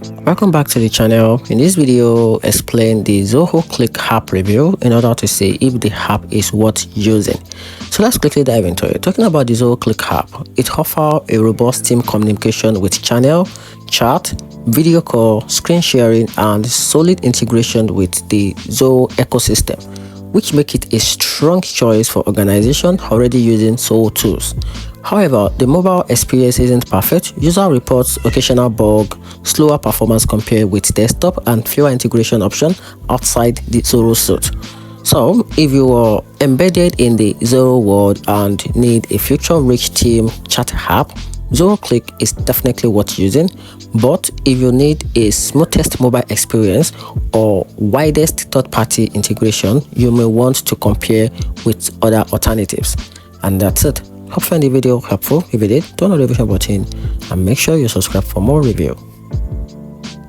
Welcome back to the channel. In this video, explain the ZOHO CLIQ app review in order to see if the app is worth using. So let's quickly dive into it. Talking about the ZOHO CLIQ app, it offers a robust team communication with channel, chat, video call, screen sharing, and solid integration with the ZOHO ecosystem, which make it a strong choice for organizations already using ZOHO tools. However, the mobile experience isn't perfect. User reports occasional bug, slower performance compared with desktop, and fewer integration options outside the ZOHO suite. So, if you are embedded in the ZOHO world and need a feature-rich team chat app, ZOHO CLIQ is definitely worth using. But if you need a smoothest mobile experience or widest third-party integration, you may want to compare with other alternatives. And that's it. Hope you find the video helpful. If you did, turn on the notification button and make sure you subscribe for more review.